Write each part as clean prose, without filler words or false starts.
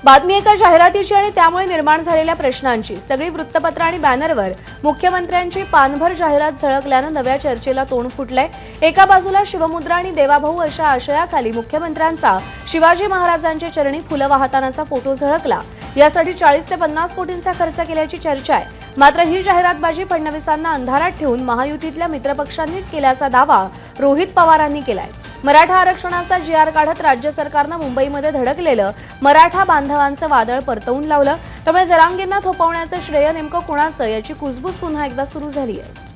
बातमी एका जाहिरातीची आणि त्यामुळे निर्माण झालेल्या प्रश्नांची। सगळी वृत्तपत्र आणि बॅनरवर मुख्यमंत्र्यांची पानभर जाहिरात झळकल्यानं नव्या चर्चेला तोंड फुटलंय। एका बाजूला शिवमुद्रा आणि देवाभाऊ अशा आशयाखाली मुख्यमंत्र्यांचा शिवाजी महाराजांच्या चरणी फुलं वाहतानाचा फोटो झळकला। यासाठी 40 ते 50 कोटींचा खर्च केल्याची चर्चा आहे। मात्र ही जाहिरातबाजी फडणवीसांना अंधारात ठेवून महायुतीतल्या मित्रपक्षांनीच केल्याचा दावा रोहित पवारांनी केलाय। मराठा आरक्षणाचा जी.आर. काढत राज्य सरकारनं मुंबईमध्ये धडकलेलं मराठा बांधवांचं वादळ परतवून लावलं। त्यामुळे जरांगेंना थोपवण्याचं श्रेय नेमकं कुणाचं याची कुजबूज पुन्हा एकदा सुरू झाली आहे।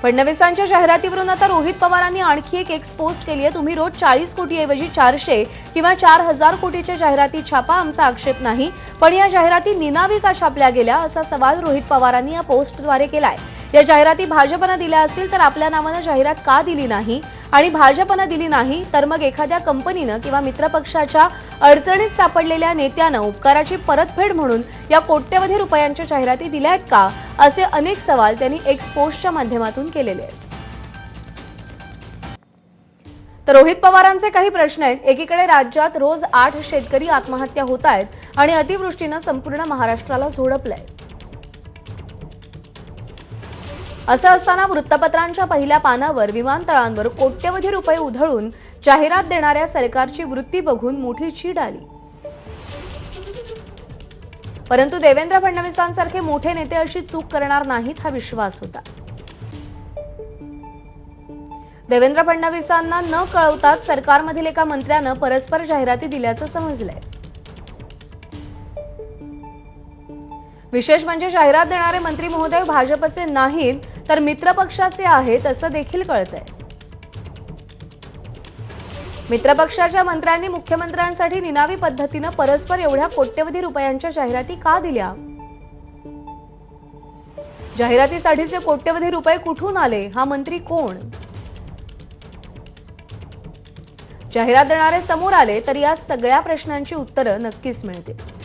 फडणवीसांच्या जाहिरातीवरून आता रोहित पवारांनी आणखी एक पोस्ट केली आहे। तुम्ही रोज 40 कोटीऐवजी 400 किंवा 4000 कोटीच्या जाहिराती छापा, आमचा आक्षेप नाही, पण या जाहिराती निनावी का छापल्या गेल्या असा सवाल रोहित पवारांनी या पोस्टद्वारे केलाय। या जाहिराती भाजपनं दिल्या असतील तर आपल्या नावानं जाहिरात का दिली नाही, आणि भाजपनं दिली नाही तर मग एखाद्या कंपनीनं किंवा मित्रपक्षाच्या अडचणीत सापडलेल्या नेत्यानं उपकाराची परतफेड म्हणून या कोट्यवधी रुपयांच्या जाहिराती दिल्या आहेत का, असे अनेक सवाल त्यांनी एक्स पोस्टच्या माध्यमातून केलेले आहेत। तर रोहित पवारांचे काही प्रश्न आहेत। एकीकडे राज्यात रोज 8 शेतकरी आत्महत्या होत आहेत आणि अतिवृष्टीनं संपूर्ण महाराष्ट्राला झोडपलंय। असं असताना वृत्तपत्रांच्या पहिल्या पानावर विमानतळांवर कोट्यवधी रुपये उधळून जाहिरात देणाऱ्या सरकारची वृत्ती बघून मोठी चीड आली। परंतु देवेंद्र फडणवीसांसारखे मोठे नेते अशी चूक करणार नाहीत हा विश्वास होता। देवेंद्र फडणवीसांना न कळवताच सरकारमधील एका मंत्र्यानं परस्पर जाहिराती दिल्याचं समजलंय। विशेष म्हणजे जाहिरात देणारे मंत्री महोदय भाजपचे नाहीत तर मित्रपक्षाचे आहेत असं देखील कळतंय। मित्रपक्षाच्या मंत्र्यांनी मुख्यमंत्र्यांसाठी निनावी पद्धतीनं परस्पर एवढ्या कोट्यवधी रुपयांच्या जाहिराती का दिल्या? जाहिरातीसाठीचे कोट्यवधी रुपये कुठून आले? हा मंत्री कोण? जाहिरात देणारे समोर आले तर या सगळ्या प्रश्नांची उत्तरं नक्कीच मिळतील।